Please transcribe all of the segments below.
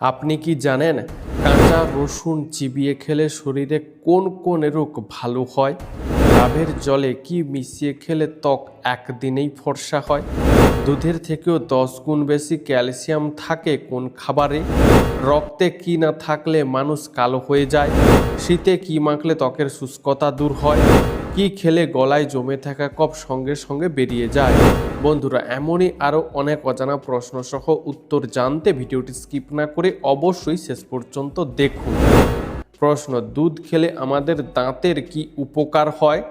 আপনি কি জানেন কাঁচা রসুন চিবিয়ে খেলে শরীরে কোন কোন রোগ ভালো হয়? ডাবের জলে কি মিশিয়ে খেলে ত্বক একদিনেই ফর্সা হয়? দুধের থেকেও 10 গুণ বেশি ক্যালসিয়াম থাকে কোন খাবারে? রক্তে কি না থাকলে মানুষ কালো হয়ে যায়? শীতে কি মাখলে ত্বকের শুষ্কতা দূর হয়? কি খেলে গলায় জমে থাকা কফ সঙ্গে সঙ্গে বেরিয়ে যায়? বন্ধুরা, এমনই আরও অনেক অজানা প্রশ্ন সহ উত্তর জানতে ভিডিওটি স্কিপ না করে অবশ্যই শেষ পর্যন্ত দেখুন। প্রশ্ন: দুধ খেলে আমাদের দাঁতের কি উপকার হয়?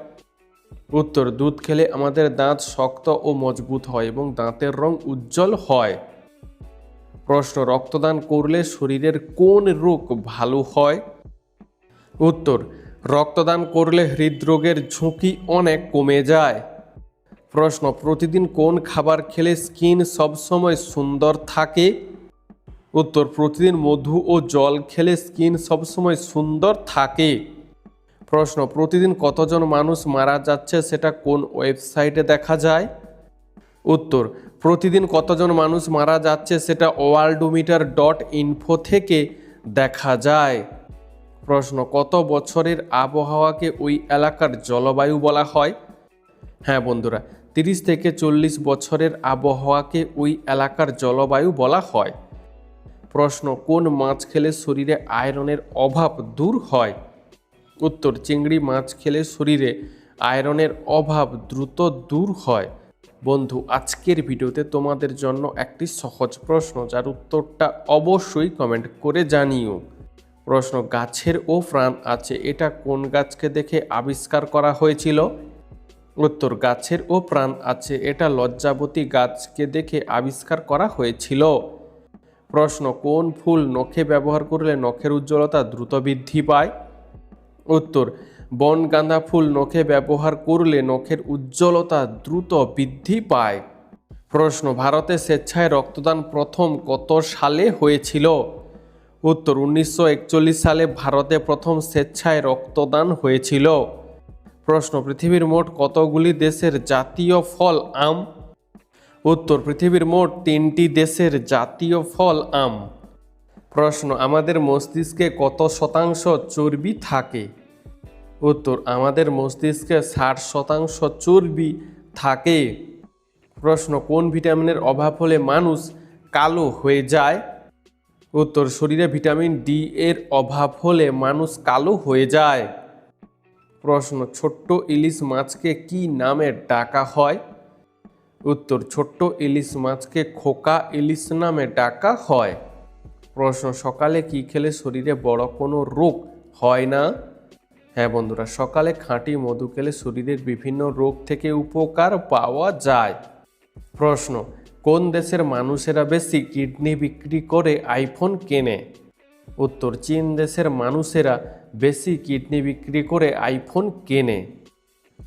উত্তর: দুধ খেলে আমাদের দাঁত শক্ত ও মজবুত হয় এবং দাঁতের রং উজ্জ্বল হয়। প্রশ্ন: রক্তদান করলে শরীরের কোন রোগ ভালো হয়? উত্তর: রক্তদান করলে হৃদরোগের ঝুঁকি অনেক কমে যায়। প্রশ্ন: প্রতিদিন কোন খাবার খেলে স্কিন সবসময় সুন্দর থাকে? উত্তর: প্রতিদিন মধু ও জল খেলে স্কিন সবসময় সুন্দর থাকে। প্রশ্ন: প্রতিদিন কতজন মানুষ মারা যাচ্ছে সেটা কোন ওয়েবসাইটে দেখা যায়? উত্তর: প্রতিদিন কতজন মানুষ মারা যাচ্ছে সেটা worldometer.info থেকে দেখা যায়। প্রশ্ন: কত বছরের আবহাওয়াকে ওই এলাকার জলবায়ু বলা হয়? হ্যাঁ বন্ধুরা, 30 থেকে 40 বছরের আবহাওয়াকে ওই এলাকার জলবায়ু বলা হয়। প্রশ্ন: কোন মাছ খেলে শরীরে আয়রনের অভাব দূর হয়? উত্তর: চিংড়ি মাছ খেলে শরীরে আয়রনের অভাব দ্রুত দূর হয়। বন্ধু, আজকের ভিডিওতে তোমাদের জন্য একটি সহজ প্রশ্ন, যার উত্তরটা অবশ্যই কমেন্ট করে জানিও। প্রশ্ন: গাছের ও প্রাণ আছে, এটা কোন গাছকে দেখে আবিষ্কার করা হয়েছিল? উত্তর: গাছের ও প্রাণ আছে, এটা লজ্জাবতী গাছকে দেখে আবিষ্কার করা হয়েছিল। প্রশ্ন: কোন ফুল নখে ব্যবহার করলে নখের উজ্জ্বলতা দ্রুত বৃদ্ধি পায়? উত্তর: বনগাঁদা ফুল নখে ব্যবহার করলে নখের উজ্জ্বলতা দ্রুত বৃদ্ধি পায়। প্রশ্ন: ভারতে স্বেচ্ছায় রক্তদান প্রথম কত সালে হয়েছিল? উত্তর: 1941 সালে ভারতে প্রথম স্বেচ্ছায় রক্তদান হয়েছিল। প্রশ্ন: পৃথিবীর মোট কতগুলি দেশের জাতীয় ফল আম? উত্তর: পৃথিবীর মোট 3টি দেশের জাতীয় ফল আম। প্রশ্ন: আমাদের মস্তিষ্কে কত শতাংশ চর্বি থাকে? উত্তর: আমাদের মস্তিষ্কে 60% চর্বি থাকে। প্রশ্ন: কোন ভিটামিনের অভাব হলে মানুষ কালো হয়ে যায়? উত্তর: শরীরে ভিটামিন ডি এর অভাব হলে মানুষ কালো হয়ে যায়। প্রশ্ন: ছোট্ট ইলিশ মাছকে কি নামে ডাকা হয়? উত্তর: ছোট্ট ইলিশ মাছকে খোকা ইলিশ নামে ডাকা হয়। প্রশ্ন: সকালে কি খেলে শরীরে বড় কোনো রোগ হয় না? হ্যাঁ বন্ধুরা, সকালে খাঁটি মধু খেলে শরীরের বিভিন্ন রোগ থেকে উপকার পাওয়া যায়। প্রশ্ন: কোন দেশের মানুষেরা বেশি কিডনি বিক্রি করে আইফোন কেনে? উত্তর: চীন দেশের মানুষেরা বেশি কিডনি বিক্রি করে আইফোন কেনে।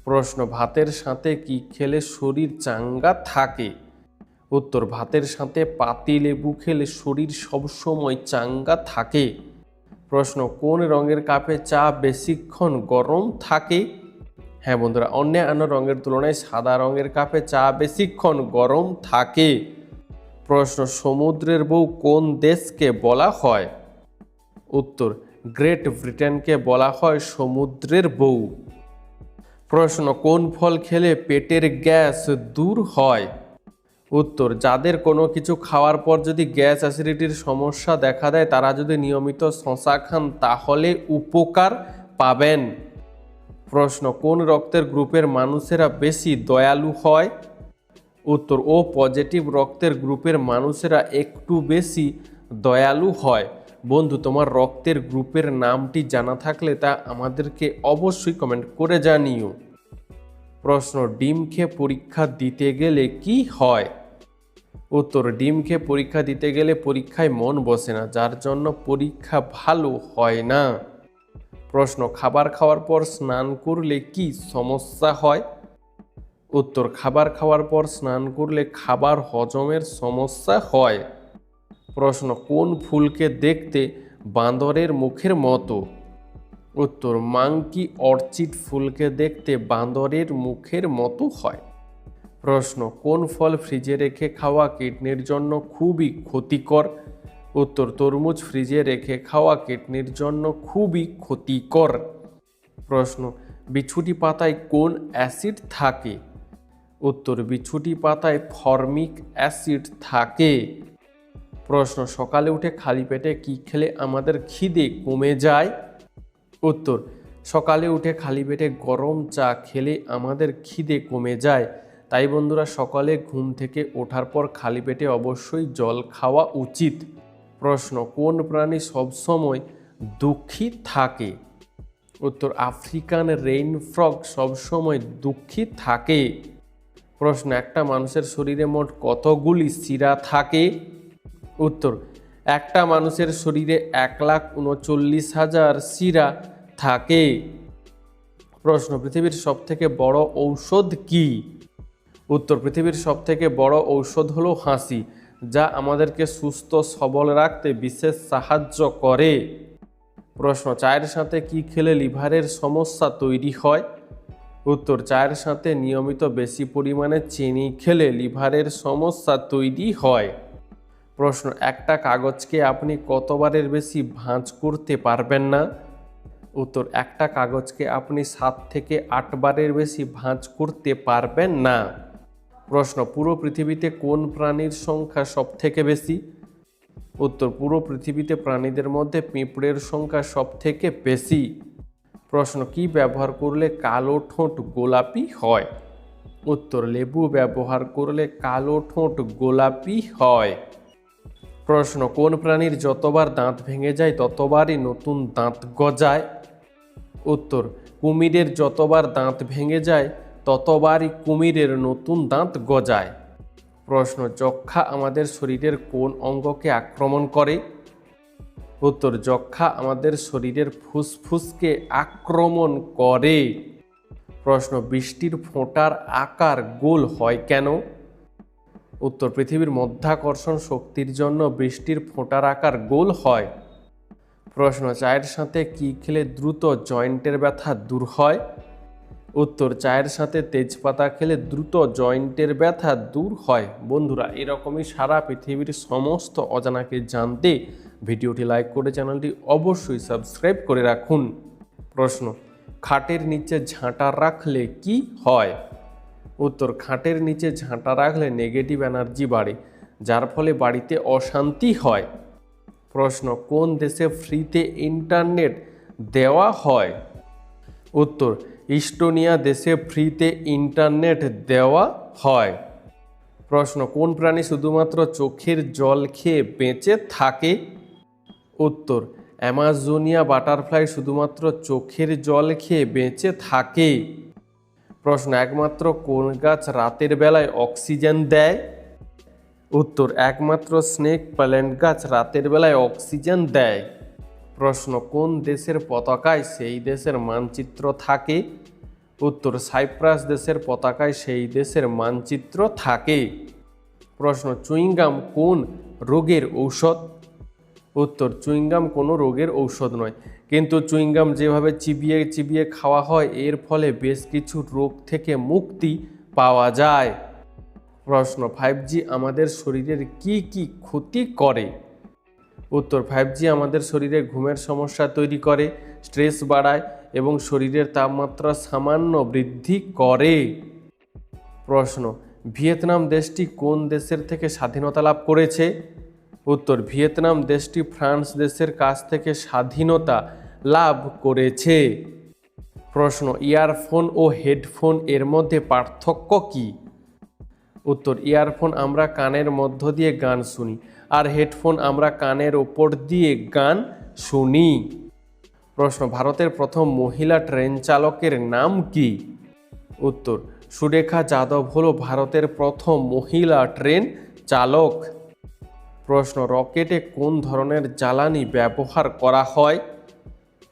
প্রশ্ন: ভাতের সাথে কি খেলে শরীর চাঙ্গা থাকে? উত্তর: ভাতের সাথে পাতিলেবু খেলে শরীর সবসময় চাঙ্গা থাকে। প্রশ্ন: কোন রঙের কাপে চা বেশিক্ষণ গরম থাকে? হ্যাঁ বন্ধুরা, অন্যান্য রঙের তুলনায় সাদা রঙের কাপে চা বেশিক্ষণ গরম থাকে। প্রশ্ন: সমুদ্রের বউ কোন দেশকে বলা হয়? উত্তর: গ্রেট ব্রিটেনকে বলা হয় সমুদ্রের বউ। প্রশ্ন: কোন ফল খেলে পেটের গ্যাস দূর হয়? উত্তর: যাদের কোনো কিছু খাওয়ার পর যদি গ্যাস অ্যাসিডিটির সমস্যা দেখা দেয়, তারা যদি নিয়মিত শশা খান তাহলে উপকার পাবেন। প্রশ্ন: কোন রক্তের গ্রুপের মানুষেরা বেশি দয়ালু হয়? উত্তর: ও পজিটিভ রক্তের গ্রুপের মানুষেরা একটু বেশি দয়ালু হয়। বন্ধু, তোমার রক্তের গ্রুপের নামটি জানা থাকলে তা আমাদেরকে অবশ্যই কমেন্ট করে জানিও। প্রশ্ন: ডিম খেয়ে পরীক্ষা দিতে গেলে কি হয়? উত্তর: ডিম খেয়ে পরীক্ষা দিতে গেলে পরীক্ষায় মন বসে না, যার জন্য পরীক্ষা ভালো হয় না। প্রশ্ন: খাবার খাওয়ার পর স্নান করলে কি সমস্যা হয়? উত্তর: খাবার খাওয়ার পর স্নান করলে খাবার হজমের সমস্যা হয়। প্রশ্ন: কোন ফুলকে দেখতে বাঁদরের মুখের মতো? উত্তর: মাংকি অর্চিড ফুলকে দেখতে বাঁদরের মুখের মতো হয়। প্রশ্ন: কোন ফল ফ্রিজে রেখে খাওয়া কিডনির জন্য খুবই ক্ষতিকর? উত্তর, তরমুজ ফ্রিজে রেখে খাওয়া কিডনির জন্য খুবই ক্ষতিকর। প্রশ্ন, বিছুটি পাতায় কোন অ্যাসিড থাকে? উত্তর, বিছুটি পাতায় ফরমিক অ্যাসিড থাকে। প্রশ্ন, সকালে উঠে খালি পেটে কি খেলে আমাদের খিদে কমে যায়? উত্তর, সকালে উঠে খালি পেটে গরম চা খেলে আমাদের খিদে কমে যায়। তাই বন্ধুরা, সকালে ঘুম থেকে ওঠার পর খালি পেটে অবশ্যই জল খাওয়া উচিত। প্রশ্ন, কোন প্রাণী সবসময় দুঃখী থাকে? উত্তর, আফ্রিকান রেইন ফ্রগ সবসময় দুঃখী থাকে। প্রশ্ন, একটা মানুষের শরীরে মোট কতগুলি শিরা থাকে? উত্তর, একটা মানুষের শরীরে 1,39,000 শিরা থাকে। প্রশ্ন, পৃথিবীর সবথেকে বড় ঔষধ কি? উত্তর, পৃথিবীর সবথেকে বড় ঔষধ হলো হাসি, যা আমাদেরকে সুস্থ সবল রাখতে বিশেষ সাহায্য করে। প্রশ্ন, চায়ের সাথে কি খেলে লিভারের সমস্যা তৈরি হয়? উত্তর, চায়ের সাথে নিয়মিত বেশি পরিমাণে চিনি খেলে লিভারের সমস্যা তৈরি হয়। প্রশ্ন, একটা কাগজকে আপনি কতবারের বেশি ভাঁজ করতে পারবেন না? উত্তর, একটা কাগজকে আপনি 7 থেকে 8 বারের বেশি ভাঁজ করতে পারবেন না। প্রশ্ন, পুরো পৃথিবীতে কোন প্রাণীর সংখ্যা সবথেকে বেশি? উত্তর, পুরো পৃথিবীতে প্রাণীদের মধ্যে পিঁপড়ের সংখ্যা সবথেকে বেশি। প্রশ্ন, কি ব্যবহার করলে কালো ঠোঁট গোলাপি হয়? উত্তর, লেবু ব্যবহার করলে কালো ঠোঁট গোলাপি হয়। প্রশ্ন, কোন প্রাণীর যতবার দাঁত ভেঙে যায় ততবারই নতুন দাঁত গজায়? উত্তর, কুমিরের যতবার দাঁত ভেঙে যায় ততবারই কুমিরের নতুন দাঁত গজায়। প্রশ্ন, যক্ষ্মা আমাদের শরীরের কোন অঙ্গকে আক্রমণ করে? উত্তর, যক্ষ্মা আমাদের শরীরের ফুসফুসকে আক্রমণ করে। প্রশ্ন, বৃষ্টির ফোঁটার আকার গোল হয় কেন? উত্তর, পৃথিবীর মধ্যাকর্ষণ শক্তির জন্য বৃষ্টির ফোঁটার আকার গোল হয়। প্রশ্ন, চায়ের সাথে কি খেলে দ্রুত জয়েন্টের ব্যথা দূর হয়? উত্তর, চায়ের সাথে তেজপাতা খেলে দ্রুত জয়েন্টের ব্যথা দূর হয়। বন্ধুরা, এরকমই সারা পৃথিবীর সমস্ত অজানাকে জানতে ভিডিওটি লাইক করে চ্যানেলটি অবশ্যই সাবস্ক্রাইব করে রাখুন। প্রশ্ন, খাটের নিচে ঝাঁটা রাখলে কি হয়? উত্তর, খাটের নিচে ঝাঁটা রাখলে নেগেটিভ এনার্জি বাড়ে, যার ফলে বাড়িতে অশান্তি হয়। প্রশ্ন, কোন দেশে ফ্রিতে ইন্টারনেট দেওয়া হয়? উত্তর, ইস্টোনিয়া দেশে ফ্রিতে ইন্টারনেট দেওয়া হয়। প্রশ্ন, কোন প্রাণী শুধুমাত্র চোখের জল খেয়ে বেঁচে থাকে? উত্তর, অ্যামাজোনিয়া বাটারফ্লাই শুধুমাত্র চোখের জল খেয়ে বেঁচে থাকে। প্রশ্ন, একমাত্র কোন গাছ রাতের বেলায় অক্সিজেন দেয়? উত্তর, একমাত্র স্নেক প্ল্যান্ট গাছ রাতের বেলায় অক্সিজেন দেয়। প্রশ্ন, কোন দেশের পতাকায় সেই দেশের মানচিত্র থাকে? উত্তর, সাইপ্রাস দেশের পতাকায় সেই দেশের মানচিত্র থাকে। প্রশ্ন, চুইংগাম কোন রোগের ঔষধ? উত্তর, চুইংগাম কোনো রোগের ঔষধ নয়, কিন্তু চুইংগাম যেভাবে চিবিয়ে চিবিয়ে খাওয়া হয় এর ফলে বেশ কিছু রোগ থেকে মুক্তি পাওয়া যায়। প্রশ্ন, 5G আমাদের শরীরের কি কি ক্ষতি করে? উত্তর, 5G আমাদের শরীরে ঘুমের সমস্যা তৈরি করে, স্ট্রেস বাড়ায় এবং শরীরের তাপমাত্রা সামান্য বৃদ্ধি করে। প্রশ্ন, ভিয়েতনাম দেশটি কোন দেশের থেকে স্বাধীনতা লাভ করেছে? উত্তর, ভিয়েতনাম দেশটি ফ্রান্স দেশের কাছ থেকে স্বাধীনতা লাভ করেছে। প্রশ্ন, ইয়ারফোন ও হেডফোন এর মধ্যে পার্থক্য কি? উত্তর, ইয়ারফোন আমরা কানের মধ্য দিয়ে গান শুনি, আর হেডফোন আমরা কানের ওপর দিয়ে গান শুনি। প্রশ্ন, ভারতের প্রথম মহিলা ট্রেন চালকের নাম কি? উত্তর, সুরেখা যাদব হলো ভারতের প্রথম মহিলা ট্রেন চালক। প্রশ্ন, রকেটে কোন ধরনের জ্বালানি ব্যবহার করা হয়?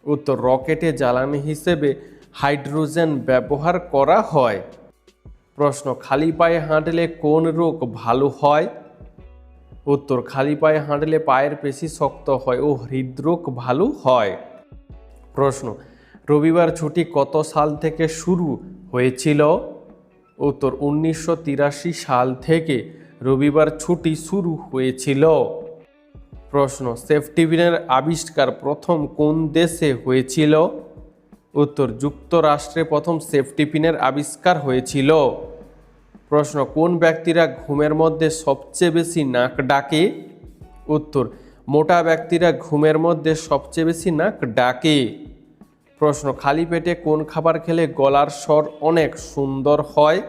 উত্তর, রকেটে জ্বালানি হিসেবে হাইড্রোজেন ব্যবহার করা হয়। প্রশ্ন, খালি পায়ে হাঁটলে কোন রোগ ভালো হয়? উত্তর, খালি পায়ে হাঁটলে পায়ের পেশি শক্ত হয় ও হৃদরোগ ভালো হয়। প্রশ্ন, রবিবার ছুটি কত সাল থেকে শুরু হয়েছিল? উত্তর, 1983 সাল থেকে রবিবার ছুটি শুরু হয়েছিল। প্রশ্ন, সেফটি পিনের আবিষ্কার প্রথম কোন দেশে হয়েছিল? উত্তর, যুক্তরাষ্ট্রে প্রথম সেফটি পিনের আবিষ্কার হয়েছিল। প্রশ্ন, কোন ব্যক্তিরা ঘুমের মধ্যে সবচেয়ে বেশি নাক ডাকে? উত্তর, মোটা ব্যক্তিরা ঘুমের মধ্যে সবচেয়ে বেশি নাক ডাকে। প্রশ্ন, খালি পেটে কোন খাবার খেলে গলার স্বর অনেক সুন্দর হয়?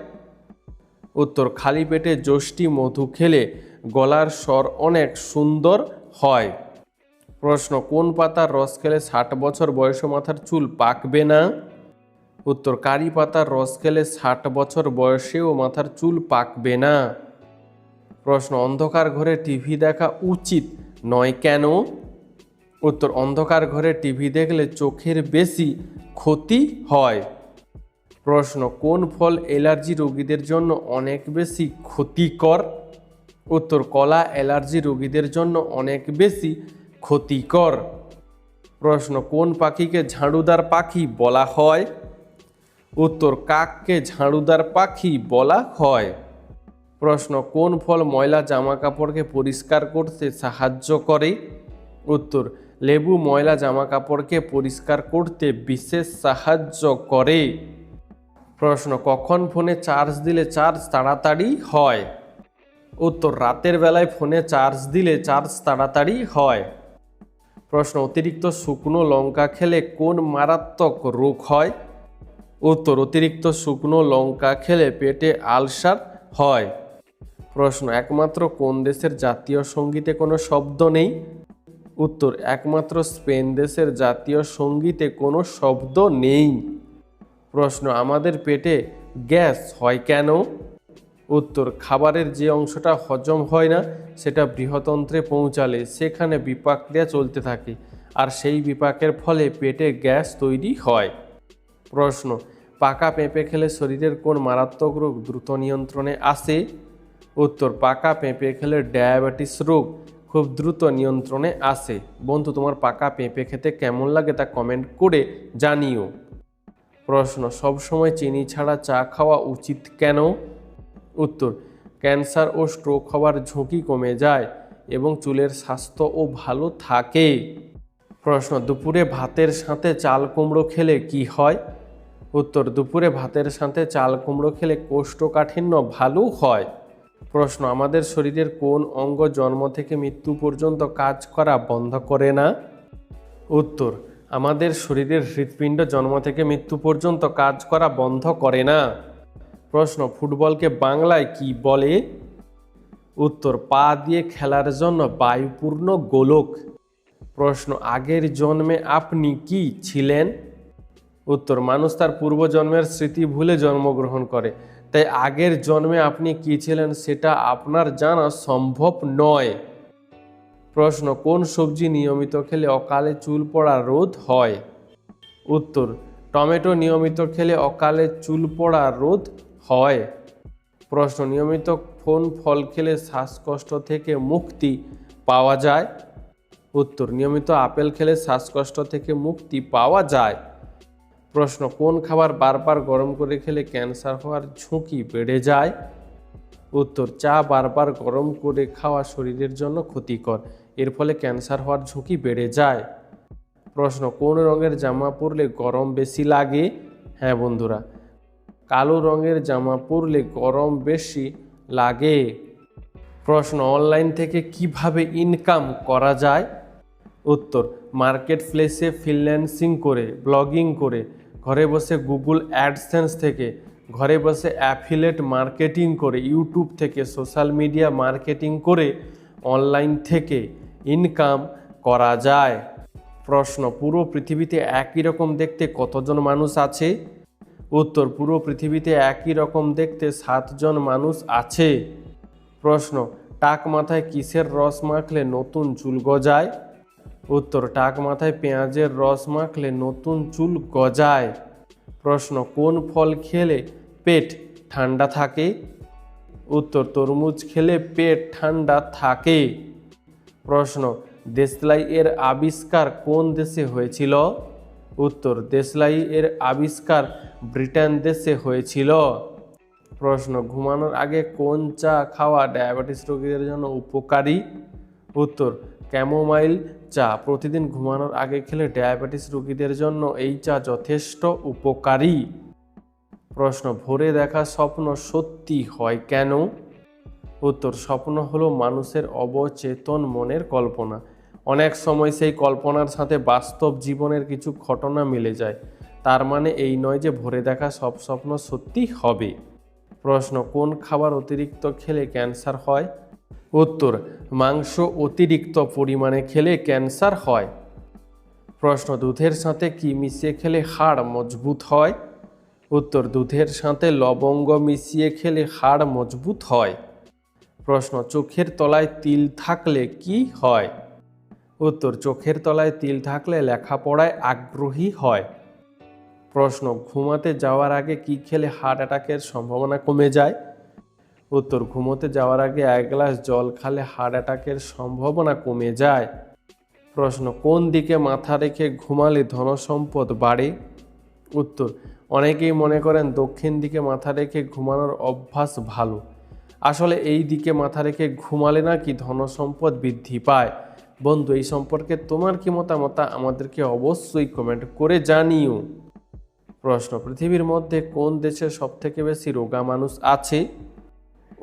উত্তর, খালি পেটে যষ্টি মধু খেলে গলার স্বর অনেক সুন্দর হয়। প্রশ্ন, কোন পাতার রস খেলে 60 বছর বয়সে মাথার চুল পাকবে না? উত্তর, কারি পাতার রস খেলে 60 বছর বয়সেও মাথার চুল পাকবে না। প্রশ্ন, অন্ধকার ঘরে টিভি দেখা উচিত নয় কেন? উত্তর, অন্ধকার ঘরে টিভি দেখলে চোখের বেশি ক্ষতি হয়। প্রশ্ন, কোন ফল অ্যালার্জি রোগীদের জন্য অনেক বেশি ক্ষতিকর? উত্তর, কলা অ্যালার্জি রোগীদের জন্য অনেক বেশি ক্ষতিকর। প্রশ্ন, কোন পাখিকে ঝাড়ুদার পাখি বলা হয়? উত্তর, কাককে ঝাড়ুদার পাখি বলা হয়। প্রশ্ন, কোন ফল ময়লা জামা কাপড়কে পরিষ্কার করতে সাহায্য করে? উত্তর, লেবু ময়লা জামা কাপড়কে পরিষ্কার করতে বিশেষ সাহায্য করে। প্রশ্ন, কখন ফোনে চার্জ দিলে চার্জ তাড়াতাড়ি হয়? উত্তর, রাতের বেলায় ফোনে চার্জ দিলে চার্জ তাড়াতাড়ি হয়। প্রশ্ন, অতিরিক্ত শুকনো লঙ্কা খেলে কোন মারাত্মক রোগ হয়? উত্তর, অতিরিক্ত শুকনো লঙ্কা খেলে পেটে আলসার হয়। প্রশ্ন, একমাত্র কোন দেশের জাতীয় সঙ্গীতে কোনো শব্দ নেই? উত্তর, একমাত্র স্পেন দেশের জাতীয় সঙ্গীতে কোনো শব্দ নেই। প্রশ্ন, আমাদের পেটে গ্যাস হয় কেন? উত্তর, খাবারের যে অংশটা হজম হয় না সেটা বৃহতন্ত্রে পৌঁছালে সেখানে বিপাক ক্রিয়া চলতে থাকে, আর সেই বিপাকের ফলে পেটে গ্যাস তৈরি হয়। প্রশ্ন, পাকা পেঁপে খেলে শরীরের কোন মারাত্মক রোগ দ্রুত নিয়ন্ত্রণে আসে? উত্তর, পাকা পেঁপে খেলে ডায়াবেটিস রোগ খুব দ্রুত নিয়ন্ত্রণে আসে। বন্ধু, তোমার পাকা পেঁপে খেতে কেমন লাগে তা কমেন্ট করে জানিও। প্রশ্ন, সবসময় চিনি ছাড়া চা খাওয়া উচিত কেন? উত্তর, ক্যান্সার ও স্ট্রোক হওয়ার ঝুঁকি কমে যায় এবং চুলের স্বাস্থ্যও ভালো থাকে। প্রশ্ন, দুপুরে ভাতের সাথে চাল কুমড়ো খেলে কি হয়? উত্তর, দুপুরে ভাতের সাথে চাল কুমড়ো খেলে কোষ্ঠকাঠিন্য ভালো হয়। প্রশ্ন, আমাদের শরীরের কোন অঙ্গ জন্ম থেকে মৃত্যু পর্যন্ত কাজ করা বন্ধ করে না? উত্তর, আমাদের শরীরের হৃৎপিণ্ড জন্ম থেকে মৃত্যু পর্যন্ত কাজ করা বন্ধ করে না। প্রশ্ন, ফুটবলকে বাংলায় কি বলে? উত্তর, পা দিয়ে খেলার জন্য বায়ুপূর্ণ গোলক। প্রশ্ন, আগের জন্মে আপনি কি ছিলেন? উত্তর, মানুষ তার পূর্বজন্মের স্মৃতি ভুলে জন্মগ্রহণ করে, তাই আগের জন্মে আপনি কি ছিলেন সেটা আপনার জানা সম্ভব নয়। প্রশ্ন, কোন সবজি নিয়মিত খেলে অকালে চুল পড়া রোধ হয়? উত্তর, টমেটো নিয়মিত খেলে অকালে চুল পড়া রোধ হয়। প্রশ্ন, নিয়মিত কোন ফল খেলে শ্বাসকষ্ট থেকে মুক্তি পাওয়া যায়? উত্তর, নিয়মিত আপেল খেলে শ্বাসকষ্ট থেকে মুক্তি পাওয়া যায়। প্রশ্ন, কোন খাবার বারবার গরম করে খেলে ক্যান্সার হওয়ার ঝুঁকি বেড়ে যায়? উত্তর, চা বারবার গরম করে খাওয়া শরীরের জন্য ক্ষতিকর, এর ফলে ক্যান্সার হওয়ার ঝুঁকি বেড়ে যায়। প্রশ্ন, কোন রঙের জামা পরলে গরম বেশি লাগে? হ্যাঁ বন্ধুরা, কালো রঙের জামা পরলে গরম বেশি লাগে। প্রশ্ন, অনলাইন থেকে কিভাবে ইনকাম করা যায়? উত্তর, মার্কেট প্লেসে ফ্রিল্যান্সিং করে, ব্লগিং করে, ঘরে বসে গুগল অ্যাডসেন্স থেকে, ঘরে বসে অ্যাফিলিয়েট মার্কেটিং করে, ইউটিউব থেকে সোশ্যাল মিডিয়া মার্কেটিং করে অনলাইন থেকে ইনকাম করা যায়। প্রশ্ন, পুরো পৃথিবীতে একই রকম দেখতে কতজন মানুষ আছে? উত্তর, পুরো পৃথিবীতে একই রকম দেখতে 7 জন মানুষ আছে। প্রশ্ন, টাক মাথায় কিসের রস মাখলে নতুন চুল গজায়? উত্তর, টাক মাথায় পেঁয়াজের রস মাখলে নতুন চুল গজায়। প্রশ্ন, কোন ফল খেলে পেট ঠান্ডা থাকে? উত্তর, তরমুজ খেলে পেট ঠান্ডা থাকে। প্রশ্ন, দেশলাই এর আবিষ্কার কোন দেশে হয়েছিল? উত্তর, দেশলাই এর আবিষ্কার ব্রিটেন দেশে হয়েছিল। প্রশ্ন, ঘুমানোর আগে কোন চা খাওয়া ডায়াবেটিস রোগীদের জন্য উপকারী? উত্তর, ক্যামোমাইল চা প্রতিদিন ঘুমানোর আগে খেলে ডায়াবেটিস রোগীদের জন্য এই চা যথেষ্ট উপকারী। প্রশ্ন, ভোরে দেখা স্বপ্ন সত্যি হয় কেন? উত্তর, স্বপ্ন হলো মানুষের অবচেতন মনের কল্পনা। অনেক সময় সেই কল্পনার সাথে বাস্তব জীবনের কিছু ঘটনা মিলে যায়। তার মানে এই নয় যে ভোরে দেখা সব স্বপ্ন সত্যি হবে। প্রশ্ন, কোন খাবার অতিরিক্ত খেলে ক্যান্সার হয়? উত্তর, মাংস অতিরিক্ত পরিমাণে খেলে ক্যান্সার হয়। প্রশ্ন, দুধের সাথে কি মিশিয়ে খেলে হাড় মজবুত হয়? উত্তর, দুধের সাথে লবঙ্গ মিশিয়ে খেলে হাড় মজবুত হয়। প্রশ্ন, চোখের তলায় তিল থাকলে কি হয়? উত্তর, চোখের তলায় তিল থাকলে লেখাপড়ায় আগ্রহী হয়। প্রশ্ন, ঘুমাতে যাওয়ার আগে কি খেলে হার্ট অ্যাটাকের সম্ভাবনা কমে যায়? উত্তর, ঘুমোতে যাওয়ার আগে 1 গ্লাস জল খেলে হার্ট অ্যাটাকের সম্ভাবনা কমে যায়। প্রশ্ন, কোন দিকে মাথা রেখে ঘুমালে ধনসম্পদ বাড়ে? উত্তর, অনেকেই মনে করেন দক্ষিণ দিকে মাথা রেখে ঘুমানোর অভ্যাস ভালো। আসলে এই দিকে মাথা রেখে ঘুমালে নাকি ধনসম্পদ বৃদ্ধি পায়। বন্ধু, এই সম্পর্কে তোমার কি মতামত আমাদেরকে অবশ্যই কমেন্ট করে জানিও। প্রশ্ন, পৃথিবীর মধ্যে কোন দেশে সবথেকে বেশি রোগা মানুষ আছে?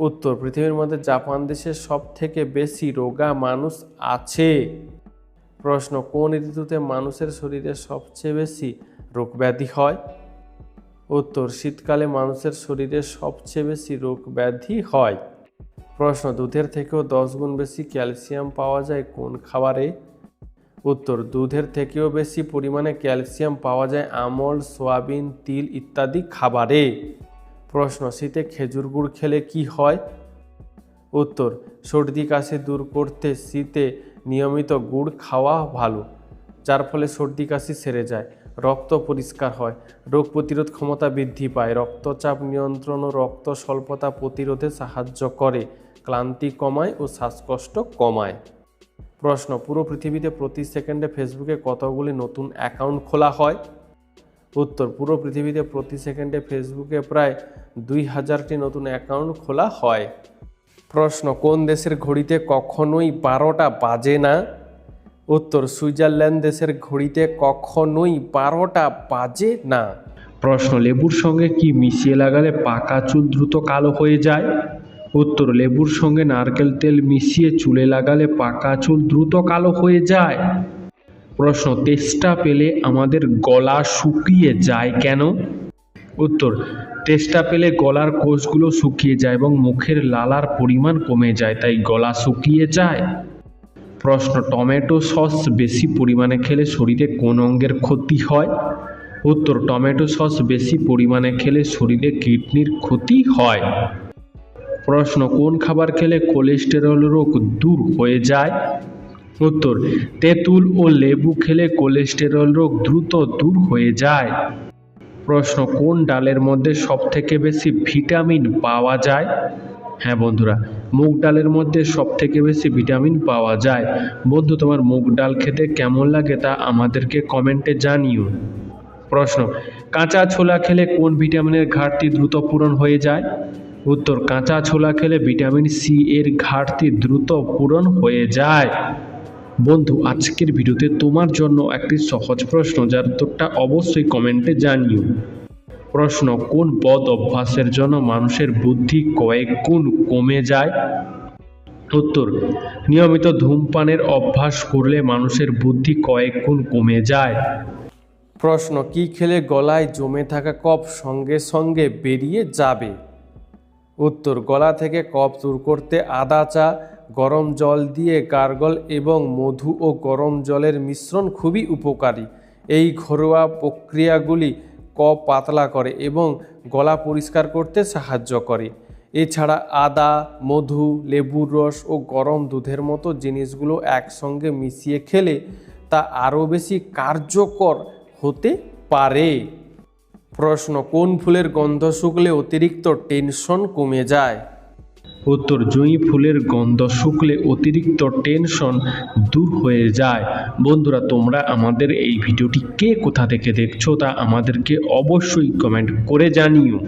উত্তর, পৃথিবীর মধ্যে জাপান দেশে সবথেকে বেশি রোগা মানুষ আছে। প্রশ্ন, কোন ঋতুতে মানুষের শরীরে সবচেয়ে বেশি রোগ ব্যাধি হয়? উত্তর, শীতকালে মানুষের শরীরে সবচেয়ে বেশি রোগ ব্যাধি হয়। প্রশ্ন, দুধের থেকেও 10 গুণ বেশি ক্যালসিয়াম পাওয়া যায় কোন খাবারে? উত্তর, দুধের থেকেও বেশি পরিমাণে ক্যালসিয়াম পাওয়া যায় আমল, সয়াবিন, তিল ইত্যাদি খাবারে। প্রশ্ন, শীতে খেজুর গুড় খেলে কি হয়? উত্তর, সর্দি কাশি দূর করতে শীতে নিয়মিত গুড় খাওয়া ভালো, যার ফলে সর্দি কাশি সেরে যায়, রক্ত পরিষ্কার হয়, রোগ প্রতিরোধ ক্ষমতা বৃদ্ধি পায়, রক্তচাপ নিয়ন্ত্রণ ও রক্ত স্বল্পতা প্রতিরোধে সাহায্য করে, ক্লান্তি কমায় ও শ্বাসকষ্ট কমায়। প্রশ্ন, পুরো পৃথিবীতে প্রতি সেকেন্ডে ফেসবুকে কতগুলি নতুন অ্যাকাউন্ট খোলা হয়? উত্তর, পুরো পৃথিবীতে প্রতি সেকেন্ডে ফেসবুকে প্রায় 2000টি নতুন অ্যাকাউন্ট খোলা হয়। প্রশ্ন, কোন দেশের ঘড়িতে কখনোই 12টা বাজে না? উত্তর, সুইজারল্যান্ড দেশের ঘড়িতে কখনোই 12টা বাজে না। প্রশ্ন, লেবুর সঙ্গে কি মিশিয়ে লাগালে পাকা চুল দ্রুত কালো হয়ে যায়? উত্তর, লেবুর সঙ্গে নারকেল তেল মিশিয়ে চুলে লাগালে পাকা চুল দ্রুত কালো হয়ে যায়। প্রশ্ন, তেষ্টা পেলে আমাদের গলা শুকিয়ে যায় কেন? উত্তর, তেষ্টা পেলে গলার কোষগুলো শুকিয়ে যায় এবং মুখের লালার পরিমাণ কমে যায়, তাই গলা শুকিয়ে যায়। প্রশ্ন, টমেটো সস বেশি পরিমাণে খেলে শরীরে কোন অঙ্গের ক্ষতি হয়? উত্তর, টমেটো সস বেশি পরিমাণে খেলে শরীরে কিডনির ক্ষতি হয়। প্রশ্ন, কোন খাবার খেলে কোলেস্টেরল রোগ দূর হয়ে যায়? উত্তর, তেঁতুল ও লেবু খেলে কোলেস্টেরল রোগ দ্রুত দূর হয়ে যায়। প্রশ্ন, কোন ডালের মধ্যে সবথেকে বেশি ভিটামিন পাওয়া যায়? হ্যাঁ বন্ধুরা, মুগ ডালের মধ্যে সবথেকে বেশি ভিটামিন পাওয়া যায়। বন্ধু, তোমার মুগ ডাল খেতে কেমন লাগে তা আমাদেরকে কমেন্টে জানিও। প্রশ্ন, কাঁচা ছোলা খেলে কোন ভিটামিনের ঘাটতি দ্রুত পূরণ হয়ে যায়? উত্তর, কাঁচা ছোলা খেলে ভিটামিন সি এর ঘাটতি দ্রুত পূরণ হয়ে যায়। বন্ধু, আজকের ভিডিওতে তোমার জন্য একটি সহজ প্রশ্ন, যার উত্তরটা অবশ্যই কমেন্টে জানিও। প্রশ্ন, কোন বদ অভ্যাসের জন্য মানুষের বুদ্ধি কয়েক গুণ কমে যায়? উত্তর, নিয়মিত ধূমপানের অভ্যাস করলে মানুষের বুদ্ধি কয়েক গুণ কমে যায়। প্রশ্ন, কি খেলে গলায় জমে থাকা কফ সঙ্গে সঙ্গে বেরিয়ে যাবে? উত্তর, গলা থেকে কফ দূর করতে আদা চা, গরম জল দিয়ে গার্গল এবং মধু ও গরম জলের মিশ্রণ খুবই উপকারী। এই ঘরোয়া প্রক্রিয়াগুলি কফ পাতলা করে এবং গলা পরিষ্কার করতে সাহায্য করে। এছাড়া আদা, মধু, লেবুর রস ও গরম দুধের মতো জিনিসগুলো একসঙ্গে মিশিয়ে খেলে তা আরও বেশি কার্যকর হতে পারে। প্রশ্ন, কোন ফুলের গন্ধ শুকলে অতিরিক্ত টেনশন কমে যায়? উত্তর, জুঁই ফুলের গন্ধ শুকলে অতিরিক্ত টেনশন দূর হয়ে যায়। বন্ধুরা, তোমরা আমাদের এই ভিডিওটি কে কোথা থেকে দেখছো তা আমাদেরকে অবশ্যই কমেন্ট করে জানিও।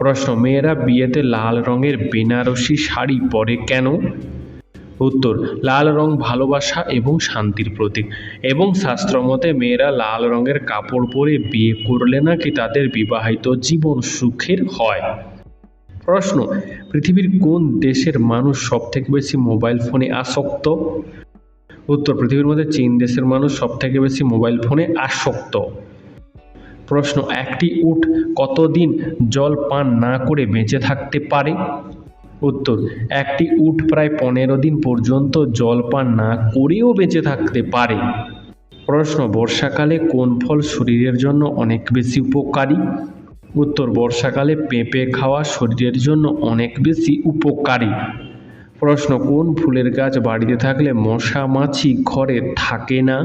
প্রশ্ন, মেয়েরা বিয়েতে লাল রঙের বেনারসি শাড়ি পরে কেন? উত্তর, লাল রং ভালোবাসা এবং শান্তির প্রতীক এবং শাস্ত্রমতে মেয়েরা লাল রঙের কাপড় পরে বিয়ে করলে নাকি তাদের বিবাহিত জীবন সুখের হয়। প্রশ্ন, পৃথিবীর কোন দেশের মানুষ সবথেকে বেশি মোবাইল ফোনে আসক্ত? উত্তর, পৃথিবীর মধ্যে চীন দেশের মানুষ সবথেকে বেশি মোবাইল ফোনে আসক্ত। প্রশ্ন, একটি উট কতদিন জল পান না করে বেঁচে থাকতে পারে? উত্তর, একটি উট প্রায় 15 দিন পর্যন্ত জল পান না করেও বেঁচে থাকতে পারে। প্রশ্ন, বর্ষাকালে কোন ফল শরীরের জন্য অনেক বেশি উপকারী? উত্তর, বর্ষাকালে পেঁপে খাওয়া শরীরের জন্য অনেক বেশি উপকারী। প্রশ্ন, কোন ফুলের গাছ বাড়িতে থাকলে মশা মাছি ঘরে থাকে না?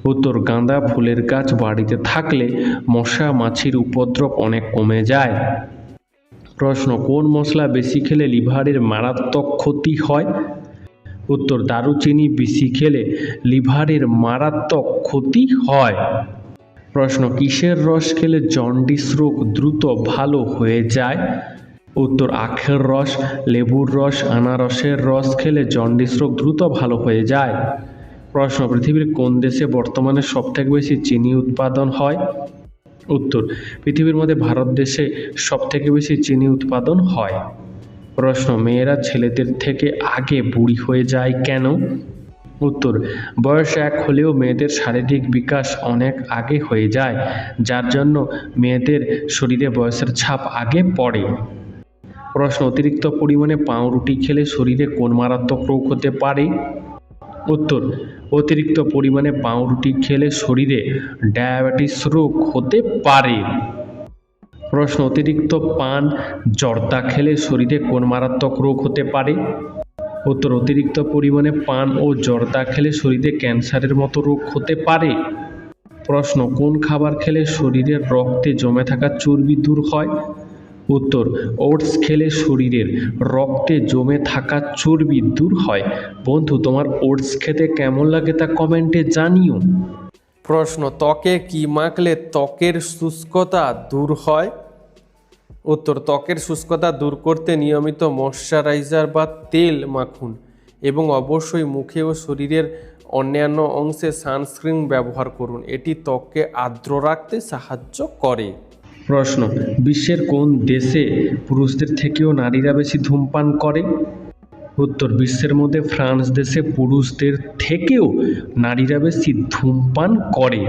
উত্তর, গাঁদা ফুলের গাছ বাড়িতে থাকলে মশা মাছির উপদ্রব অনেক কমে যায়। প্রশ্ন, কোন মশলা বেশি খেলে লিভারের মারাত্মক ক্ষতি হয়? উত্তর, দারুচিনি বেশি খেলে লিভারের মারাত্মক ক্ষতি হয়। প্রশ্ন, কিসের রস খেলে জন্ডিস রোগ দ্রুত ভালো হয়ে যায়? উত্তর, আখের রস, লেবুর রস, আনারসের রস খেলে জন্ডিস রোগ দ্রুত ভালো হয়ে যায়। প্রশ্ন, পৃথিবীর কোন দেশে বর্তমানে সবথেকে বেশি চিনি উৎপাদন হয়? উত্তর, পৃথিবীর মধ্যে ভারত দেশে সবথেকে বেশি চিনি উৎপাদন হয়। প্রশ্ন, মেয়েরা ছেলেদের থেকে আগে বুড়ি হয়ে যায় কেন? উত্তর, বয়স এক হলেও মেয়েদের শারীরিক বিকাশ অনেক আগে হয়ে যায়, যার জন্য মেয়েদের শরীরে বয়সের ছাপ আগে পড়ে। প্রশ্ন, অতিরিক্ত পরিমাণে পাউরুটি খেলে শরীরে কোন মারাত্মক রোগ হতে পারে? উত্তর, অতিরিক্ত পরিমাণে পাউরুটি খেলে শরীরে ডায়াবেটিস রোগ হতে পারে। প্রশ্ন, অতিরিক্ত পান জর্দা খেলে শরীরে কোন মারাত্মক রোগ হতে পারে? উত্তর, অতিরিক্ত পরিমাণে পান ও জর্দা খেলে শরীরে ক্যান্সারের মতো রোগ হতে পারে। প্রশ্ন, কোন খাবার খেলে শরীরের রক্তে জমে থাকা চর্বি দূর হয়? উত্তর, ওটস খেলে শরীরের রক্তে জমে থাকা চর্বি দূর হয়। বন্ধু, তোমার ওটস খেতে কেমন লাগে তা কমেন্টে জানিও। প্রশ্ন, ত্বকে কি মাখলে ত্বকের শুষ্কতা দূর হয়? উত্তর, ত্বকের শুষ্কতা দূর করতে নিয়মিত ময়শ্চারাইজার বা তেল মাখুন এবং অবশ্যই মুখে ও শরীরের অন্যান্য অংশে সানস্ক্রিন ব্যবহার করুন। এটি ত্বককে আর্দ্র রাখতে সাহায্য করে। প্রশ্ন, বিশ্বের কোন দেশে পুরুষদের থেকেও নারীরা বেশি ধূমপান করে? উত্তর, বিশ্বের মধ্যে ফ্রান্স দেশে পুরুষদের থেকেও নারীরা বেশি ধূমপান করে।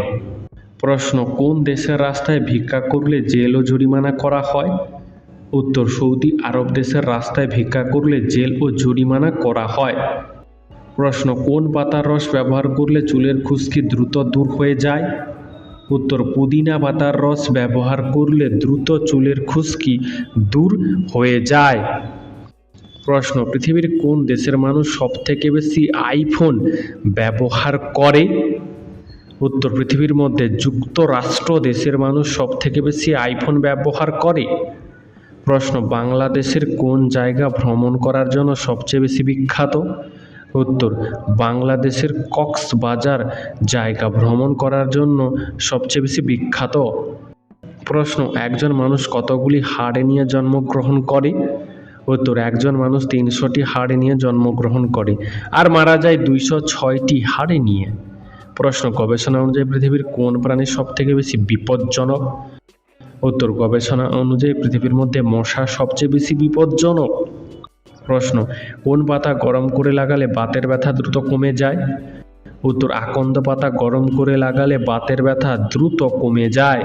প্রশ্ন, কোন দেশের রাস্তায় ভিক্ষা করলে জেল ও জরিমানা করা হয়? উত্তর, সৌদি আরব দেশের রাস্তায় ভিক্ষা করলে জেল ও জরিমানা করা হয়। প্রশ্ন, কোন পাতার রস ব্যবহার করলে চুলের খুশকি দ্রুত দূর হয়ে যায়? উত্তর, পুদিনা পাতার রস ব্যবহার করলে দ্রুত চুলের খুশকি দূর হয়ে যায়। প্রশ্ন, পৃথিবীর কোন দেশের মানুষ সবথেকে বেশি আইফোন ব্যবহার করে? উত্তর, পৃথিবীর মধ্যে যুক্তরাষ্ট্র দেশের মানুষ সবথেকে বেশি আইফোন ব্যবহার করে। প্রশ্ন, বাংলাদেশের কোন জায়গা ভ্রমণ করার জন্য সবচেয়ে বেশি বিখ্যাত? উত্তর, বাংলাদেশের কক্সবাজার জায়গা ভ্রমণ করার জন্য সবচেয়ে বেশি বিখ্যাত। প্রশ্ন, একজন মানুষ কতগুলি হাড় নিয়ে জন্মগ্রহণ করে? উত্তর, একজন মানুষ 300টি হাড় নিয়ে জন্মগ্রহণ করে আর মারা যায় 206টি হাড় নিয়ে। প্রশ্ন, গবেষণা অনুযায়ী পৃথিবীর কোন প্রাণী সবথেকে বেশি বিপজ্জনক? উত্তর, গবেষণা অনুযায়ী পৃথিবীর মধ্যে মশা সবচেয়ে বেশি বিপজ্জনক। প্রশ্ন, কোন পাতা গরম করে লাগালে বাতের ব্যথা দ্রুত কমে যায়? উত্তর, আকন্দ পাতা গরম করে লাগালে বাতের ব্যথা দ্রুত কমে যায়।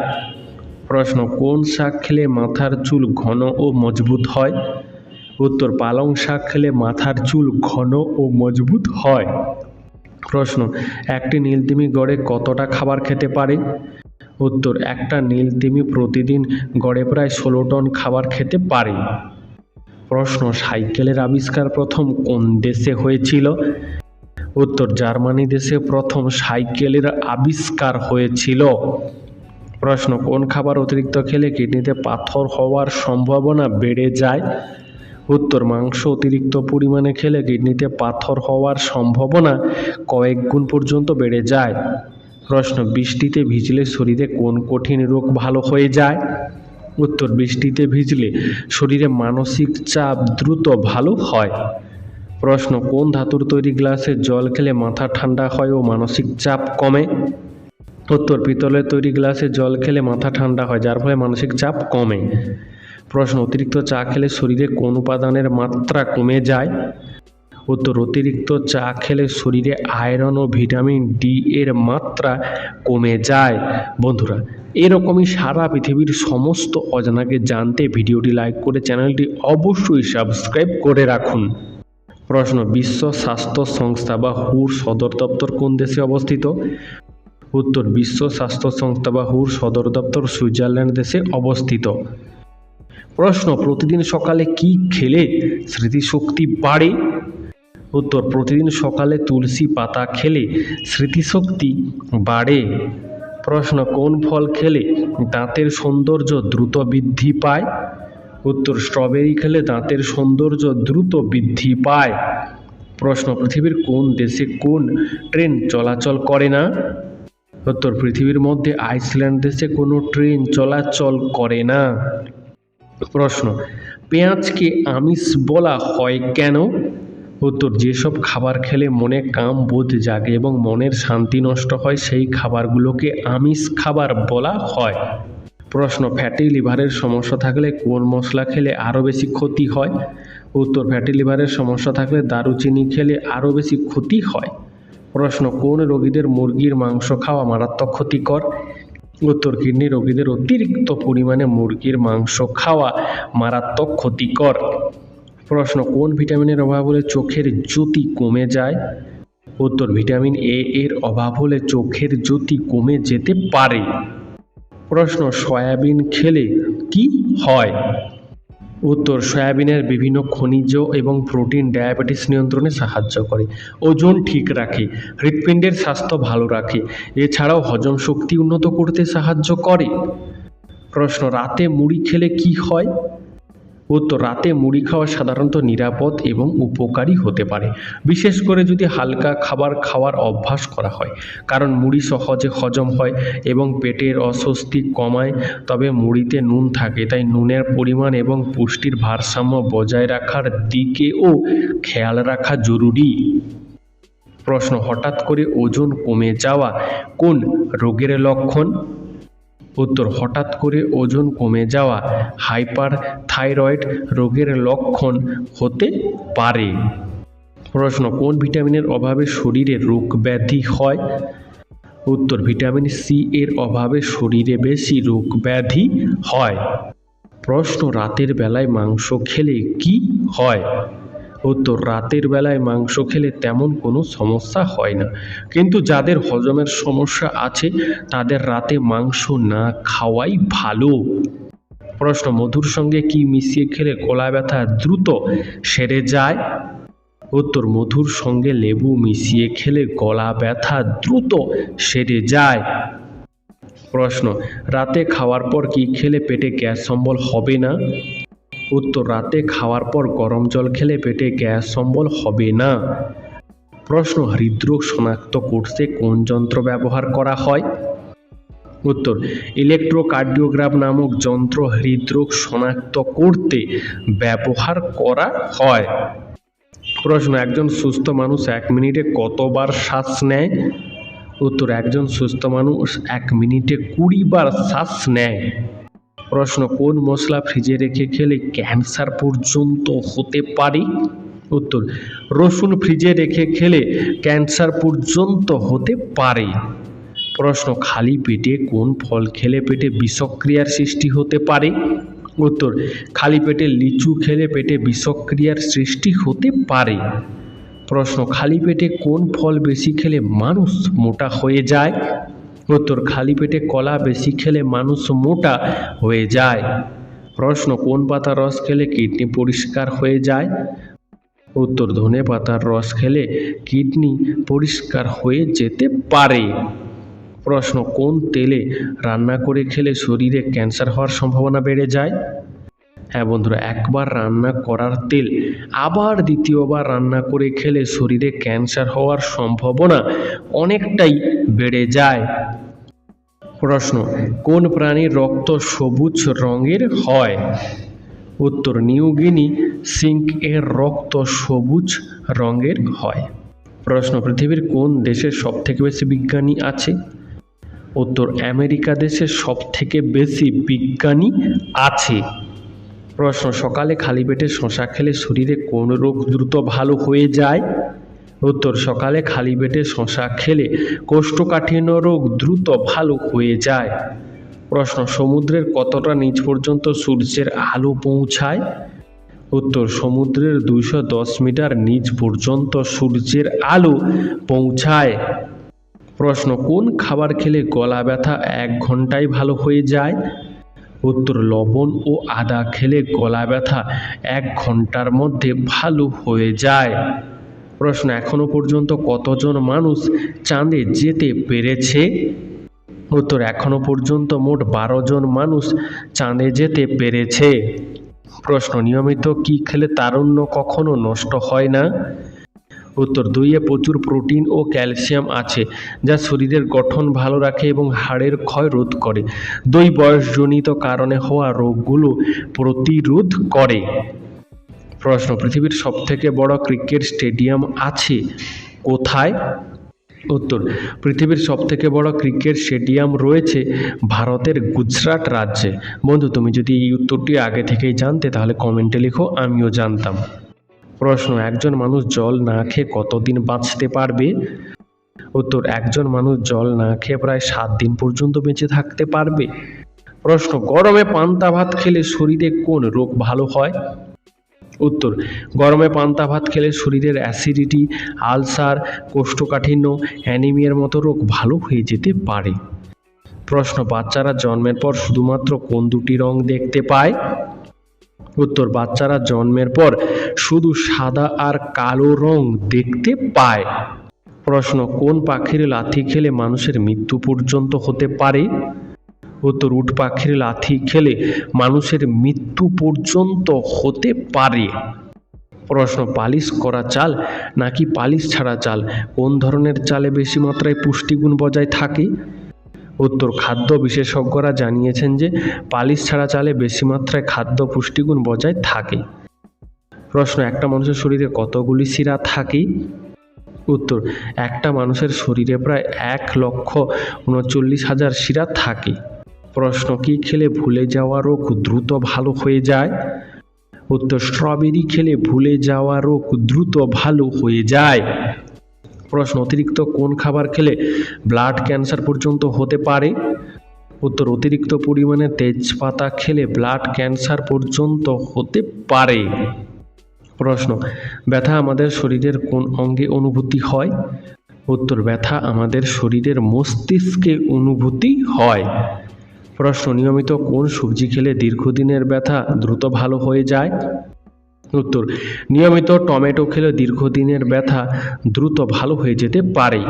প্রশ্ন, কোন শাক খেলে মাথার চুল ঘন ও মজবুত হয়? উত্তর, পালং শাক খেলে মাথার চুল ঘন ও মজবুত হয়। প্রশ্ন, একটি নীলতিমি গড়ে কতটা খাবার খেতে পারে? উত্তর, একটা নীলতিমি প্রতিদিন গড়ে প্রায় 16 টন খাবার খেতে পারে। প্রশ্ন, সাইকেলের আবিষ্কার প্রথম কোন দেশে হয়েছিল? উত্তর, জার্মানি দেশে প্রথম সাইকেলের আবিষ্কার হয়েছিল। প্রশ্ন, কোন খাবার অতিরিক্ত খেলে কিডনিতে পাথর হওয়ার সম্ভাবনা বেড়ে যায়? উত্তর, মাংস অতিরিক্ত পরিমাণে খেলে কিডনিতে পাথর হওয়ার সম্ভাবনা কয়েক গুণ পর্যন্ত বেড়ে যায়। প্রশ্ন, বৃষ্টিতে ভিজলে শরীরে কোন কঠিন রোগ ভালো হয়ে যায়? উত্তর, বৃষ্টিতে ভিজলে শরীরে মানসিক চাপ দ্রুত ভালো হয়। প্রশ্ন, কোন ধাতুর তৈরি গ্লাসে জল খেলে মাথা ঠান্ডা হয় ও মানসিক চাপ কমে? উত্তর, পিতলের তৈরি গ্লাসে জল খেলে মাথা ঠান্ডা হয়, যার ফলে মানসিক চাপ কমে। প্রশ্ন, অতিরিক্ত চা খেলে শরীরে কোন উপাদানের মাত্রা কমে যায়? উত্তর, অতিরিক্ত চা খেলে শরীরে আয়রন ও ভিটামিন ডি এর মাত্রা কমে যায়। বন্ধুরা, এরকমই সারা পৃথিবীর সমস্ত অজানাকে জানতে ভিডিওটি লাইক করে চ্যানেলটি অবশ্যই সাবস্ক্রাইব করে রাখুন। প্রশ্ন, বিশ্ব স্বাস্থ্য সংস্থা বা হুর সদর দপ্তর কোন দেশে অবস্থিত? উত্তর, বিশ্ব স্বাস্থ্য সংস্থা বা হুর সদর দপ্তর সুইজারল্যান্ড দেশে অবস্থিত। প্রশ্ন, প্রতিদিন সকালে কি খেলে স্মৃতিশক্তি বাড়ে? উত্তর, প্রতিদিন সকালে তুলসী পাতা খেলে স্মৃতিশক্তি বাড়ে। প্রশ্ন, কোন ফল খেলে দাঁতের সৌন্দর্য দ্রুত বৃদ্ধি পায়? উত্তর, স্ট্রবেরি খেলে দাঁতের সৌন্দর্য দ্রুত বৃদ্ধি পায়। প্রশ্ন, পৃথিবীর কোন দেশে কোন ট্রেন চলাচল করে না? উত্তর, পৃথিবীর মধ্যে আইসল্যান্ড দেশে কোনো ট্রেন চলাচল করে না। প্রশ্ন, পেঁয়াজকে আমিষ বলা হয় কেন? উত্তর, যেসব খাবার খেলে মনে কাম বোধ জাগে এবং মনের শান্তি নষ্ট হয় সেই খাবারগুলোকে আমিষ খাবার বলা হয়। প্রশ্ন, ফ্যাটি লিভারের সমস্যা থাকলে কোন মশলা খেলে আরও বেশি ক্ষতি হয়? উত্তর, ফ্যাটি লিভারের সমস্যা থাকলে দারুচিনি খেলে আরও বেশি ক্ষতি হয়। প্রশ্ন, কোন রোগীদের মুরগির মাংস খাওয়া মারাত্মক ক্ষতিকর? উত্তর, কিডনি রোগীদের অতিরিক্ত পরিমাণে মুরগির মাংস খাওয়া মারাত্মক ক্ষতিকর। প্রশ্ন, কোন ভিটামিনের অভাব হলে চোখের জ্যোতি কমে যায়? উত্তর, ভিটামিন এ এর অভাব হলে চোখের জ্যোতি কমে যেতে পারে। প্রশ্ন, সয়াবিন খেলে কি হয়? উত্তর, সয়াবিনের বিভিন্ন খনিজ এবং প্রোটিন ডায়াবেটিস নিয়ন্ত্রণে সাহায্য করে, ওজন ঠিক রাখে, হৃৎপিণ্ডের স্বাস্থ্য ভালো রাখে, এছাড়াও হজম শক্তি উন্নত করতে সাহায্য করে। প্রশ্ন, রাতে মুড়ি খেলে কি হয়? উত্তর, রাতে মুড়ি খাওয়া সাধারণত নিরাপদ এবং উপকারী হতে পারে, বিশেষ করে যদি হালকা খাবার খাওয়ার অভ্যাস করা হয়, কারণ মুড়ি সহজে হজম হয় এবং পেটের অস্বস্তি কমায়। তবে মুড়িতে নুন থাকে, তাই নুনের পরিমাণ এবং পুষ্টির ভারসাম্য বজায় রাখার দিকেও খেয়াল রাখা জরুরি। প্রশ্ন, হঠাৎ করে ওজন কমে যাওয়া কোন রোগের লক্ষণ? উত্তর, হঠাৎ করে ওজন কমে যাওয়া হাইপারথাইরয়েড রোগের লক্ষণ হতে পারে। প্রশ্ন, কোন ভিটামিনের অভাবে শরীরে রোগ ব্যাধি হয়? উত্তর, ভিটামিন সি এর অভাবে শরীরে বেশি রোগ ব্যাধি হয়। প্রশ্ন, রাতের বেলায় মাংস খেলে কি হয়? উত্তর, রাতের বেলায় মাংস খেলে তেমন কোনো সমস্যা হয় না, কিন্তু যাদের হজমের সমস্যা আছে তাদের রাতে মাংস না খাওয়াই ভালো। প্রশ্ন, মধুর সঙ্গে কি মিশিয়ে খেলে গলা ব্যথা দ্রুত সেরে যায়? উত্তর, মধুর সঙ্গে লেবু মিশিয়ে খেলে গলা ব্যথা দ্রুত সেরে যায়। প্রশ্ন, রাতে খাওয়ার পর কি খেলে পেটে গ্যাস অম্বল হবে না? উত্তর, রাতে খাওয়ার পর গরম জল খেলে পেটে গ্যাস অম্বল হবে না। প্রশ্ন, হৃদরোগ শনাক্ত করতে কোন যন্ত্র ব্যবহার করা হয়? উত্তর, ইলেকট্রোকার্ডিওগ্রাম নামক যন্ত্র হৃদরোগ শনাক্ত করতে ব্যবহার করা হয়। প্রশ্ন, একজন সুস্থ মানুষ 1 মিনিটে কতবার শ্বাস নেয়? উত্তর, একজন সুস্থ মানুষ 1 মিনিটে 20 বার শ্বাস নেয়। প্রশ্ন, কোন মশলা ফ্রিজে রেখে খেলে ক্যান্সার পর্যন্ত হতে পারে? উত্তর, রসুন ফ্রিজে রেখে খেলে ক্যান্সার পর্যন্ত হতে পারে। প্রশ্ন, খালি পেটে কোন ফল খেলে পেটে বিষক্রিয়ার সৃষ্টি হতে পারে? উত্তর, খালি পেটে লিচু খেলে পেটে বিষক্রিয়ার সৃষ্টি হতে পারে। প্রশ্ন, খালি পেটে কোন ফল বেশি খেলে মানুষ মোটা হয়ে যায়? উত্তর, খালি পেটে কলা বেশি খেলে মানুষ মোটা হয়ে যায়। প্রশ্ন, কোন পাতার রস খেলে কিডনি পরিষ্কার হয়ে যায়? উত্তর, ধনে পাতার রস খেলে কিডনি পরিষ্কার হয়ে যেতে পারে। প্রশ্ন, কোন তেলে রান্না করে খেলে শরীরে ক্যান্সার হওয়ার সম্ভাবনা বেড়ে যায়? হ্যাঁ বন্ধুরা, একবার রান্না করার তেল আবার দ্বিতীয়বার রান্না করে খেলে শরীরে ক্যান্সার হওয়ার সম্ভাবনা অনেকটাই বেড়ে যায়। প্রশ্ন, কোন প্রাণীর রক্ত সবুজ রঙের হয়? উত্তর, নিউগিনি সিঙ্ক এর রক্ত সবুজ রঙের হয়। প্রশ্ন, পৃথিবীর কোন দেশের সবথেকে বেশি বিজ্ঞানী আছে? উত্তর, আমেরিকা দেশে সবথেকে বেশি বিজ্ঞানী আছে। প্রশ্ন, সকালে খালি পেটে শশা খেলে শরীরে কোন রোগ দ্রুত ভালো হয়ে যায়? উত্তর, সকালে খালি পেটে শশা খেলে কোষ্ঠকাঠিন্য রোগ দ্রুত ভালো হয়ে যায়। প্রশ্ন, সমুদ্রের কতটা নিচ পর্যন্ত সূর্যের আলো পৌঁছায়? উত্তর, সমুদ্রের 210 মিটার নিচ পর্যন্ত সূর্যের আলো পৌঁছায়। প্রশ্ন, কোন খাবার খেলে গলা ব্যথা 1 ঘন্টায় ভালো হয়ে যায়? উত্তর, লবণ ও আদা খেলে গলা ব্যথা 1 ঘন্টার মধ্যে ভালো হয়ে যায়। প্রশ্ন, এখনো পর্যন্ত কতজন মানুষ চাঁদে যেতে পেরেছে? উত্তর, এখনো পর্যন্ত মোট 12 জন মানুষ চাঁদে যেতে পেরেছে। প্রশ্ন, নিয়মিত কি খেলে তারুণ্য কখনো নষ্ট হয় না? উত্তর, দইয়ে প্রচুর প্রোটিন ও ক্যালসিয়াম আছে যা শরীরের গঠন ভালো রাখে এবং হাড়ের ক্ষয় রোধ করে। দই বয়সজনিত কারণে হওয়া রোগগুলো প্রতিরোধ করে। প্রশ্ন, পৃথিবীর সবথেকে বড় ক্রিকেট স্টেডিয়াম আছে কোথায়? উত্তর, পৃথিবীর সবথেকে বড় ক্রিকেট স্টেডিয়াম রয়েছে ভারতের গুজরাট রাজ্যে। বন্ধু, তুমি যদি এই উত্তরটি আগে থেকেই জানতে তাহলে কমেন্টে লিখো, আমিও জানতাম। প্রশ্ন, একজন মানুষ জল না খেয়ে কতদিন বাঁচতে পারবে? উত্তর, একজন মানুষ জল না খেয়ে প্রায় 7 দিন পর্যন্ত বেঁচে থাকতে পারবে। প্রশ্ন, গরমে পান্তা ভাত খেলে শরীরে কোন রোগ ভালো হয়? উত্তর, গরমে পান্তা ভাত খেলে শরীরের অ্যাসিডিটি, আলসার, কোষ্ঠকাঠিন্য, অ্যানিমিয়ার মতো রোগ ভালো হয়ে যেতে পারে। প্রশ্ন, বাচ্চারা জন্মের পর শুধুমাত্র কোন দুটি রং দেখতে পায়? উত্তর, বাচ্চারা জন্মের পর শুধু সাদা আর কালো রং দেখতে পায়। প্রশ্ন, কোন পাখির লাথি খেলে মানুষের মৃত্যু পর্যন্ত হতে পারে? উত্তর, উট পাখির লাথি খেলে মানুষের মৃত্যু পর্যন্ত হতে পারে। প্রশ্ন, পালিশ করা চাল নাকি পালিশ ছাড়া চাল, কোন ধরনের চালে বেশি মাত্রায় পুষ্টিগুণ বজায় থাকে? উত্তর, খাদ্য বিশেষজ্ঞরা জানিয়েছেন যে পালিশ ছাড়া চালে বেশি মাত্রায় খাদ্য পুষ্টিগুণ বজায় থাকে। প্রশ্ন, একটা মানুষের শরীরে কতগুলি শিরা থাকে? উত্তর, একটা মানুষের শরীরে প্রায় 1,39,000 শিরা থাকে। প্রশ্ন, কি খেলে ভুলে যাওয়া রোগ দ্রুত ভালো হয়ে যায়? উত্তর, স্ট্রবেরি খেলে ভুলে যাওয়া রোগ দ্রুত ভালো হয়ে যায়। প্রশ্ন, অতিরিক্ত কোন খাবার খেলে ব্লাড ক্যান্সার পর্যন্ত হতে পারে? উত্তর, অতিরিক্ত পরিমাণে তেজপাতা খেলে ব্লাড ক্যান্সার পর্যন্ত হতে পারে। প্রশ্ন, ব্যথা আমাদের শরীরের কোন অঙ্গে অনুভূতি হয়? উত্তর, ব্যথা আমাদের শরীরের মস্তিষ্কে অনুভূতি হয়। প্রশ্ন, নিয়মিত কোন সবজি খেলে দীর্ঘদিনের ব্যথা দ্রুত ভালো হয়ে যায়? উত্তর, নিয়মিত টমেটো খেলে দীর্ঘদিনের ব্যথা দ্রুত ভালো হয়ে যেতে পারে।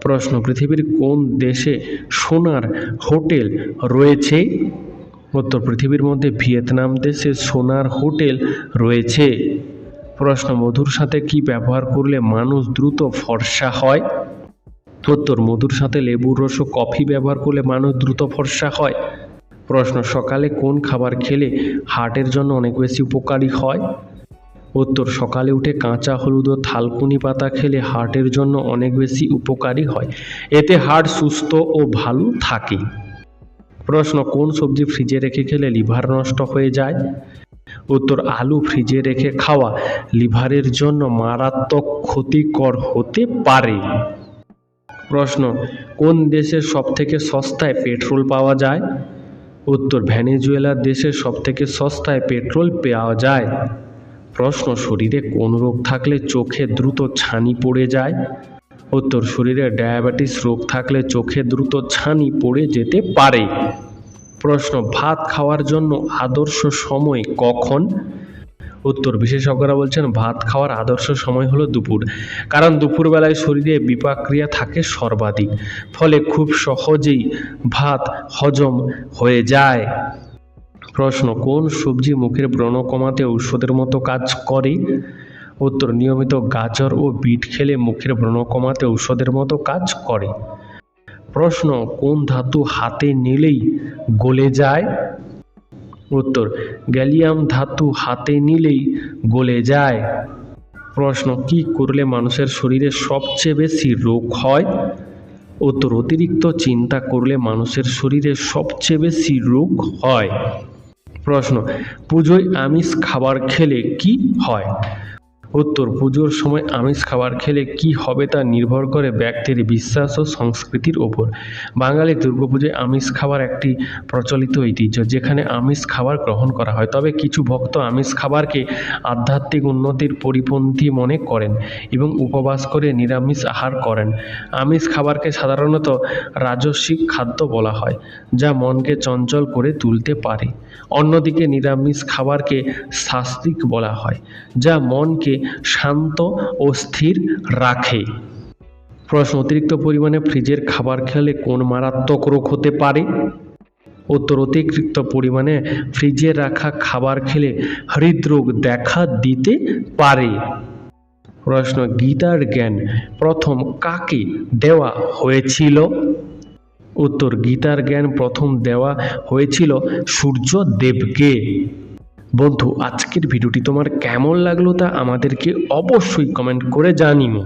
প্রশ্ন, পৃথিবীর কোন দেশে সোনার হোটেল রয়েছে? উত্তর, পৃথিবীর মধ্যে ভিয়েতনাম দেশে সোনার হোটেল রয়েছে। প্রশ্ন, মধুর সাথে কি ব্যবহার করলে মানুষ দ্রুত ফর্সা হয়? উত্তর, মধুর সাথে লেবুর রস ও কফি ব্যবহার করলে মানুষ দ্রুত ফর্সা হয়। প্রশ্ন, সকালে কোন খাবার খেলে হার্টের জন্য অনেক বেশি উপকারী হয়? উত্তর, সকালে উঠে কাঁচা হলুদ ও থালকুনি পাতা খেলে হার্টের জন্য অনেক বেশি উপকারী হয়, এতে হার্ট সুস্থ ও ভালো থাকে। প্রশ্ন, কোন সবজি ফ্রিজে রেখে খেলে লিভার নষ্ট হয়ে যায়? উত্তর, আলু ফ্রিজে রেখে খাওয়া লিভারের জন্য মারাত্মক ক্ষতিকর হতে পারে। প্রশ্ন, কোন দেশে সবথেকে সস্তায় পেট্রোল পাওয়া যায়? উত্তর, ভেনেজুয়েলার দেশে সবথেকে সস্তায় পেট্রোল পাওয়া যায়। প্রশ্ন, শরীরে কোন রোগ থাকলে চোখে দ্রুত ছানি পড়ে যায়? উত্তর, শরীরে ডায়াবেটিস রোগ থাকলে চোখে দ্রুত ছানি পড়ে যেতে পারে। প্রশ্ন, ভাত খাওয়ার জন্য আদর্শ সময় কখন? উত্তর, বিশেষজ্ঞরা বলছেন ভাত খাওয়ার আদর্শ সময় হলো দুপুর, কারণ দুপুরবেলায় শরীরে বিপাক ক্রিয়া থাকে সর্বাধিক, ফলে খুব সহজেই ভাত হজম হয়ে যায়। প্রশ্ন, কোন সবজি মুখের ব্রণ কমাতে ঔষধের মতো কাজ করে? উত্তর, নিয়মিত গাজর ও বিট খেলে মুখের ব্রণ কমাতে ঔষধের মতো কাজ করে। প্রশ্ন, কোন ধাতু হাতে নিলেই গলে যায়? উত্তর, গ্যালিয়াম ধাতু হাতে নিলেই গলে যায়। প্রশ্ন, কি করলে মানুষের শরীরে সবচেয়ে বেশি রোগ হয়? উত্তর, অতিরিক্ত চিন্তা করলে মানুষের শরীরে সবচেয়ে বেশি রোগ হয়। প্রশ্ন, পুজোয় আমিষ খাবার খেলে কি হয়? উত্তর, পুজোর সময় আমিষ খাবার খেলে কি হবে তা নির্ভর করে ব্যক্তির বিশ্বাস ও সংস্কৃতির ওপর। বাঙালির দুর্গাপুজোয় আমিষ খাবার একটি প্রচলিত ঐতিহ্য, যেখানে আমিষ খাবার গ্রহণ করা হয়। তবে কিছু ভক্ত আমিষ খাবারকে আধ্যাত্মিক উন্নতির পরিপন্থী মনে করেন এবং উপবাস করে নিরামিষ আহার করেন। আমিষ খাবারকে সাধারণত রাজসিক খাদ্য বলা হয়, যা মনকে চঞ্চল করে তুলতে পারে। অন্যদিকে নিরামিষ খাবারকে সাত্ত্বিক বলা হয়, যা মনকে শান্ত ও স্থির রাখে। প্রশ্ন, অতিরিক্ত পরিমাণে ফ্রিজের খাবার খেলে কোন মারাত্মক রোগ হতে পারে? উত্তর, অতিরিক্ত পরিমাণে ফ্রিজে রাখা খাবার খেলে হৃদরোগ দেখা দিতে পারে। প্রশ্ন, গীতার জ্ঞান প্রথম কাকে দেওয়া হয়েছিল? উত্তর, গীতার জ্ঞান প্রথম দেওয়া হয়েছিল সূর্যদেবকে। বন্ধু, আজকের ভিডিওটি তোমার কেমন লাগলো তা আমাদেরকে অবশ্যই কমেন্ট করে জানিও।